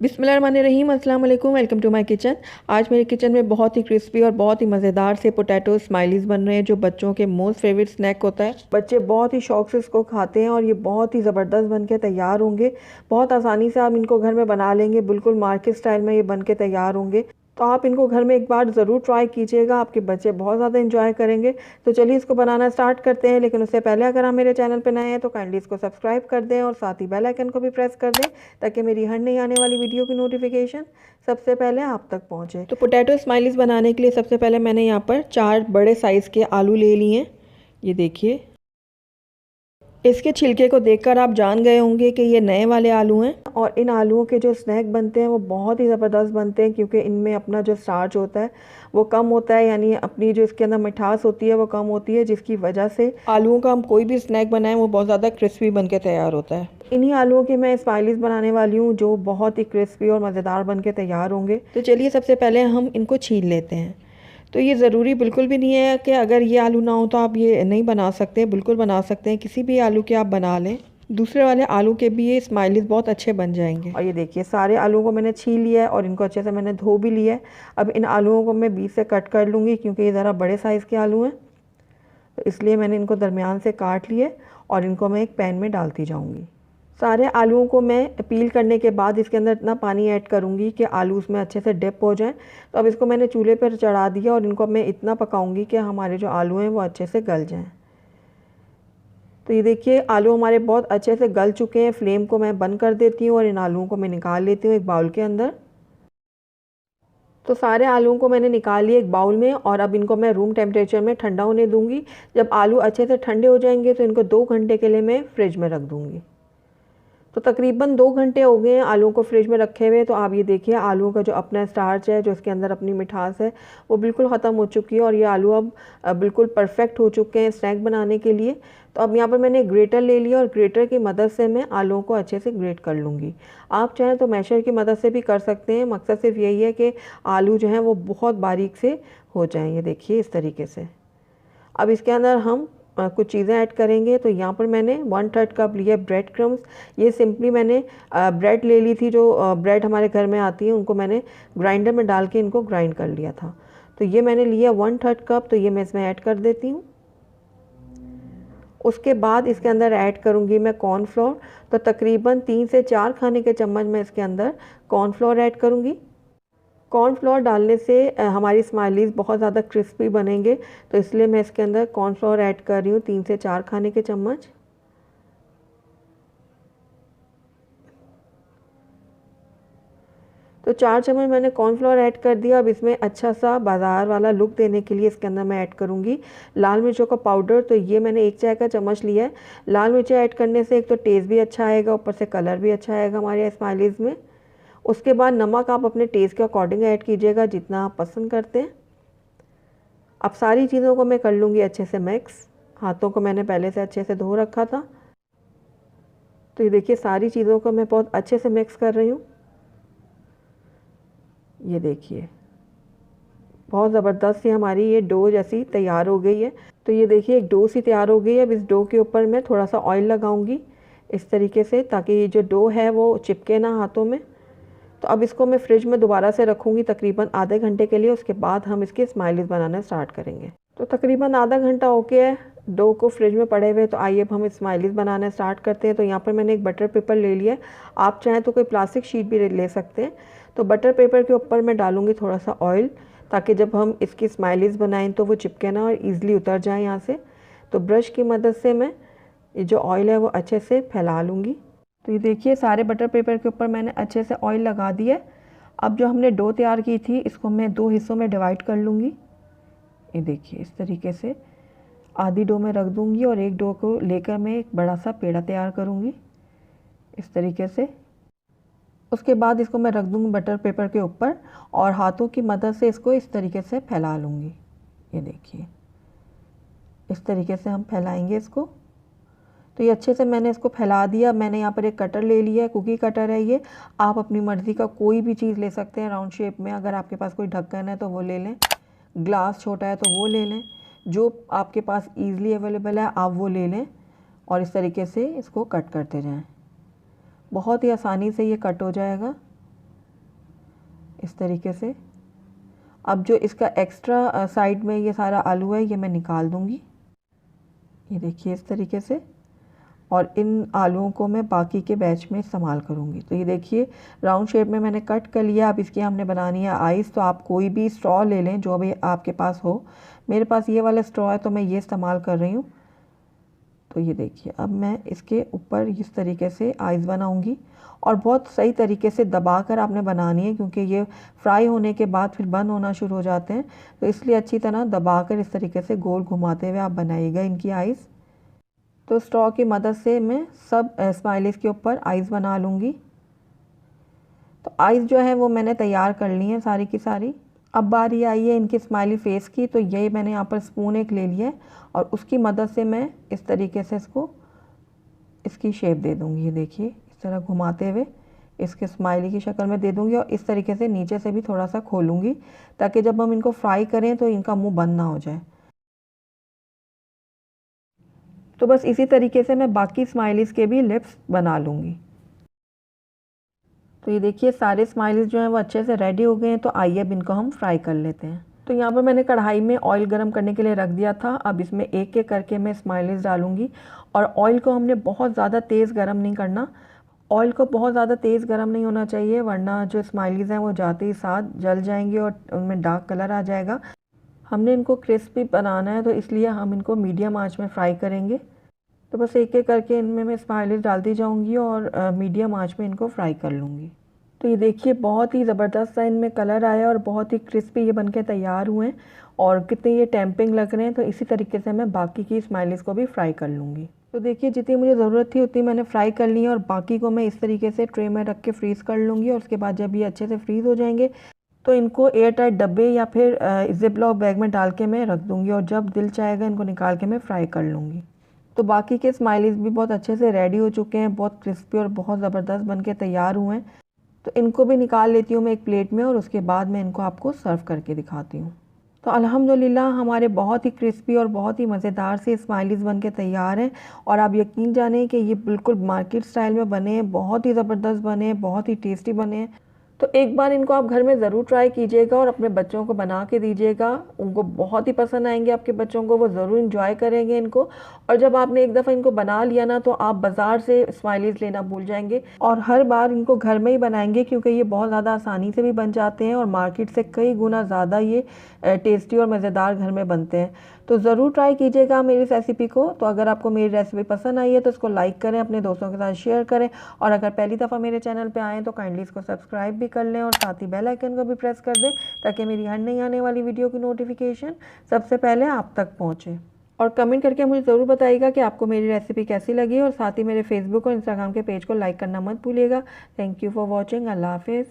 बिस्मिल्लाहिर्रहमानिर्रहीम, अस्सलाम वालेकुम। Welcome to my kitchen. आज मेरे किचन में बहुत ही क्रिस्पी और बहुत ही मज़ेदार से पोटैटो स्माइलीज़ बन रहे हैं, जो बच्चों के मोस्ट फेवरेट स्नैक होता है। बच्चे बहुत ही शौक से इसको खाते हैं और ये बहुत ही ज़बरदस्त बन के तैयार होंगे। बहुत आसानी से आप इनको घर में बना लेंगे, बिल्कुल मार्केट स्टाइल में ये बन के तैयार होंगे। तो आप इनको घर में एक बार ज़रूर ट्राई कीजिएगा, आपके बच्चे बहुत ज़्यादा इंजॉय करेंगे। तो चलिए इसको बनाना स्टार्ट करते हैं, लेकिन उससे पहले अगर आप मेरे चैनल पर नए हैं तो काइंडली इसको सब्सक्राइब कर दें और साथ ही बेल आइकन को भी प्रेस कर दें, ताकि मेरी हर नई आने वाली वीडियो की नोटिफिकेशन सबसे पहले आप तक पहुंचे। तो पोटैटो स्माइलीज़ बनाने के लिए सबसे पहले मैंने यहाँ पर 4 बड़े साइज़ के आलू ले लिए हैं। ये देखिए, इसके छिलके को देखकर आप जान गए होंगे कि ये नए वाले आलू हैं। और इन आलूओं के जो स्नैक बनते हैं वो बहुत ही ज़बरदस्त बनते हैं, क्योंकि इनमें अपना जो स्टार्च होता है वो कम होता है, यानी अपनी जो इसके अंदर मिठास होती है वो कम होती है, जिसकी वजह से आलूओं का हम कोई भी स्नैक बनाएं वो बहुत ज़्यादा क्रिस्पी बन के तैयार होता है। इन्हीं आलूओं की मैं स्माइलीज़ बनाने वाली हूँ, जो बहुत ही क्रिस्पी और मज़ेदार बन के तैयार होंगे। तो चलिए सबसे पहले हम इनको छील लेते हैं। तो ये ज़रूरी बिल्कुल भी नहीं है कि अगर ये आलू ना हो तो आप ये नहीं बना सकते, बिल्कुल बना सकते हैं। किसी भी आलू के आप बना लें, दूसरे वाले आलू के भी ये स्माइलीज़ बहुत अच्छे बन जाएंगे। और ये देखिए, सारे आलूओं को मैंने छील लिया है और इनको अच्छे से मैंने धो भी लिया है। अब इन आलूओं को मैं बीच से कट कर लूँगी, क्योंकि ये ज़रा बड़े साइज़ के आलू हैं, तो इसलिए मैंने इनको दरमियान से काट लिए और इनको मैं एक पैन में डालती जाऊँगी। सारे आलूओं को मैं पील करने के बाद इसके अंदर इतना पानी ऐड करूँगी कि आलू उसमें अच्छे से डिप हो जाएं। तो अब इसको मैंने चूल्हे पर चढ़ा दिया और इनको मैं इतना पकाऊंगी कि हमारे जो आलू हैं वो अच्छे से गल जाएं। तो ये देखिए, आलू हमारे बहुत अच्छे से गल चुके हैं। फ्लेम को मैं बंद कर देती हूँ और इन आलूओं को मैं निकाल लेती हूँ एक बाउल के अंदर। तो सारे आलूओं को मैंने निकाल लिया एक बाउल में, और अब इनको मैं रूम टेम्परेचर में ठंडा होने दूँगी। जब आलू अच्छे से ठंडे हो जाएंगे तो इनको 2 घंटे के लिए मैं फ्रिज में रख दूँगी। तो तकरीबन 2 घंटे हो गए हैं आलूओं को फ्रिज में रखे हुए। तो आप ये देखिए, आलूओं का जो अपना स्टार्च है, जो इसके अंदर अपनी मिठास है, वो बिल्कुल ख़त्म हो चुकी है और ये आलू अब बिल्कुल परफेक्ट हो चुके हैं स्नैक बनाने के लिए। तो अब यहाँ पर मैंने ग्रेटर ले लिया और ग्रेटर की मदद से मैं आलूओं को अच्छे से ग्रेट कर लूँगी। आप चाहें तो मैशर की मदद से भी कर सकते हैं। मकसद सिर्फ यही है कि आलू जो हैं वो बहुत बारीक से हो जाएँ। ये देखिए इस तरीके से। अब इसके अंदर हम कुछ चीज़ें ऐड करेंगे। तो यहाँ पर मैंने 1/3 कप लिया ब्रेड क्रम्स। ये सिंपली मैंने ब्रेड ले ली थी, जो ब्रेड हमारे घर में आती है, उनको मैंने ग्राइंडर में डाल के इनको ग्राइंड कर लिया था। तो ये मैंने लिया 1/3 कप, तो ये मैं इसमें ऐड कर देती हूँ। उसके बाद इसके अंदर ऐड करूँगी मैं कॉर्नफ्लोर। तो तकरीबन 3 से 4 खाने के चम्मच मैं इसके अंदर कॉर्नफ्लोर ऐड करूँगी। कॉर्नफ्लोर डालने से हमारी स्माइलीज़ बहुत ज़्यादा क्रिस्पी बनेंगे, तो इसलिए मैं इसके अंदर कॉर्नफ्लोर ऐड कर रही हूँ 3 से 4 खाने के चम्मच। तो 4 चम्मच मैंने कॉर्नफ्लोर ऐड कर दिया। अब इसमें अच्छा सा बाज़ार वाला लुक देने के लिए इसके अंदर मैं ऐड करूँगी लाल मिर्चों का पाउडर। तो ये मैंने 1 चाय का चम्मच लिया है। लाल मिर्चें ऐड करने से एक तो टेस्ट भी अच्छा आएगा, ऊपर से कलर भी अच्छा आएगा हमारे स्माइलीज़ में। उसके बाद नमक आप अपने टेस्ट के अकॉर्डिंग ऐड कीजिएगा, जितना आप पसंद करते हैं। अब सारी चीज़ों को मैं कर लूँगी अच्छे से मिक्स। हाथों को मैंने पहले से अच्छे से धो रखा था। तो ये देखिए, सारी चीज़ों को मैं बहुत अच्छे से मिक्स कर रही हूँ। ये देखिए, बहुत ज़बरदस्त सी हमारी ये डो जैसी तैयार हो गई है। तो ये देखिए, एक डो सी तैयार हो गई है। अब इस डो के ऊपर मैं थोड़ा सा ऑयल लगाऊंगी इस तरीके से, ताकि ये जो डो है वो चिपके ना हाथों में। तो अब इसको मैं फ्रिज में दोबारा से रखूँगी तकरीबन आधे घंटे के लिए। उसके बाद हम इसकी स्माइलीज़ बनाना स्टार्ट करेंगे। तो तकरीबन आधा घंटा हो गया है डो को फ्रिज में पड़े हुए। तो आइए अब हम स्माइलीज़ बनाना स्टार्ट करते हैं। तो यहाँ पर मैंने एक बटर पेपर ले लिया है। आप चाहें तो कोई प्लास्टिक शीट भी ले सकते हैं। तो बटर पेपर के ऊपर मैं डालूँगी थोड़ा सा ऑयल, ताकि जब हम इसकी स्माइलीज़ बनाएं तो वो चिपके ना और ईज़िली उतर जाए यहाँ से। तो ब्रश की मदद से मैं ये जो ऑयल है वो अच्छे से फैला लूँगी। तो ये देखिए, सारे बटर पेपर के ऊपर मैंने अच्छे से ऑयल लगा दिया। अब जो हमने डो तैयार की थी, इसको मैं 2 हिस्सों में डिवाइड कर लूँगी। ये देखिए, इस तरीके से आधी डो में रख दूँगी और एक डो को लेकर मैं एक बड़ा सा पेड़ा तैयार करूँगी इस तरीके से। उसके बाद इसको मैं रख दूँगी बटर पेपर के ऊपर और हाथों की मदद से इसको इस तरीके से फैला लूँगी। ये देखिए, इस तरीके से हम फैलाएंगे इसको। तो ये अच्छे से मैंने इसको फैला दिया। मैंने यहाँ पर एक कटर ले लिया है, कुकी कटर है ये। आप अपनी मर्ज़ी का कोई भी चीज़ ले सकते हैं राउंड शेप में। अगर आपके पास कोई ढक्कन है तो वो ले लें, ग्लास छोटा है तो वो ले लें, जो आपके पास ईज़िली अवेलेबल है आप वो ले लें। और इस तरीके से इसको कट करते जाएं। बहुत ही आसानी से ये कट हो जाएगा। इस तरीके से। अब जो इसका एक्स्ट्रा साइड में ये सारा आलू है ये मैं निकाल दूँगी, ये देखिए इस तरीके से। और इन आलूओं को मैं बाकी के बैच में इस्तेमाल करूँगी। तो ये देखिए राउंड शेप में मैंने कट कर लिया। अब इसकी हमने बनानी है आइस। तो आप कोई भी स्ट्रॉ ले लें जो भी आपके पास हो। मेरे पास ये वाला स्ट्रॉ है तो मैं ये इस्तेमाल कर रही हूँ। तो ये देखिए अब मैं इसके ऊपर इस तरीके से आइस बनाऊँगी और बहुत सही तरीके से दबा कर आपने बनानी है, क्योंकि ये फ्राई होने के बाद फिर बंद होना शुरू हो जाते हैं। तो इसलिए अच्छी तरह दबा कर इस तरीके से गोल घुमाते हुए आप बनाइएगा इनकी आइस। तो स्ट्रॉ की मदद से मैं सब स्माइलीज़ के ऊपर आइस बना लूँगी। तो आइस जो है वो मैंने तैयार कर ली है सारी की सारी। अब बारी आई है इनकी स्माइली फेस की। तो ये मैंने यहाँ पर स्पून एक ले लिया है और उसकी मदद से मैं इस तरीके से इसको इसकी शेप दे दूँगी। ये देखिए इस तरह घुमाते हुए इसके स्माइली की शक्ल में दे दूँगी और इस तरीके से नीचे से भी थोड़ा सा खोलूँगी ताकि जब हम इनको फ्राई करें तो इनका मुँह बंद ना हो जाए। तो बस इसी तरीके से मैं बाकी स्माइलीज़ के भी लिप्स बना लूँगी। तो ये देखिए सारे स्माइलीज़ जो हैं वो अच्छे से रेडी हो गए हैं। तो आइए अब इनको हम फ्राई कर लेते हैं। तो यहाँ पर मैंने कढ़ाई में ऑयल गरम करने के लिए रख दिया था। अब इसमें एक एक करके मैं स्माइलीज़ डालूँगी और ऑयल को हमने बहुत ज़्यादा तेज़ गरम नहीं करना। ऑयल को बहुत ज़्यादा तेज़ गरम नहीं होना चाहिए, वरना जो स्माइलीज़ हैं वो जाते ही साथ जल जाएंगी और उनमें डार्क कलर आ जाएगा। हमने इनको क्रिस्पी बनाना है तो इसलिए हम इनको मीडियम आंच में फ्राई करेंगे। तो बस एक एक करके इनमें मैं स्माइलीज़ डालती जाऊंगी और मीडियम आंच में इनको फ्राई कर लूँगी। तो ये देखिए बहुत ही ज़बरदस्त सा इनमें कलर आया और बहुत ही क्रिस्पी ये बनके तैयार हुए हैं और कितने ये टेम्पिंग लग रहे हैं। तो इसी तरीके से मैं बाकी की स्माइलीज़ को भी फ्राई कर लूँगी। तो देखिए जितनी मुझे ज़रूरत थी उतनी मैंने फ्राई कर ली है और बाकी को मैं इस तरीके से ट्रे में रख के फ्रीज़ कर लूँगी। और उसके बाद जब ये अच्छे से फ्रीज़ हो जाएंगे तो इनको एयर टाइट डब्बे या फिर जिप लॉक बैग में डाल के मैं रख दूँगी और जब दिल चाहेगा इनको निकाल के मैं फ्राई कर लूँगी। तो बाकी के स्माइलीज़ भी बहुत अच्छे से रेडी हो चुके हैं, बहुत क्रिस्पी और बहुत ज़बरदस्त बन के तैयार हुए हैं। तो इनको भी निकाल लेती हूँ मैं एक प्लेट में और उसके बाद मैं इनको आपको सर्व करके दिखाती हूँ। तो अल्हम्दुलिल्लाह हमारे बहुत ही क्रिस्पी और बहुत ही मज़ेदार से स्माइलीज़ बन के तैयार हैं। और आप यकीन जानें कि ये बिल्कुल मार्केट स्टाइल में बने हैं, बहुत ही ज़बरदस्त बने हैं, बहुत ही टेस्टी बने हैं। तो एक बार इनको आप घर में ज़रूर ट्राई कीजिएगा और अपने बच्चों को बना के दीजिएगा। उनको बहुत ही पसंद आएंगे, आपके बच्चों को वो ज़रूर इंजॉय करेंगे इनको। और जब आपने एक दफ़ा इनको बना लिया ना तो आप बाज़ार से स्माइलीज़ लेना भूल जाएंगे और हर बार इनको घर में ही बनाएंगे, क्योंकि ये बहुत ज़्यादा आसानी से भी बन जाते हैं और मार्केट से कई गुना ज़्यादा ये टेस्टी और मज़ेदार घर में बनते हैं। तो ज़रूर ट्राई कीजिएगा मेरी इस रेसिपी को। तो अगर आपको मेरी रेसिपी पसंद आई है तो इसको लाइक करें, अपने दोस्तों के साथ शेयर करें और अगर पहली दफ़ा मेरे चैनल पे आएँ तो काइंडली इसको सब्सक्राइब भी कर लें और साथ ही बेल आइकन को भी प्रेस कर दें ताकि मेरी हर नई आने वाली वीडियो की नोटिफिकेशन सबसे पहले आप तक पहुँचे। और कमेंट करके मुझे ज़रूर बताइएगा कि आपको मेरी रेसिपी कैसी लगी और साथ ही मेरे फेसबुक और इंस्टाग्राम के पेज को लाइक करना मत भूलिएगा। Thank you for watching. अल्लाह हाफिज़।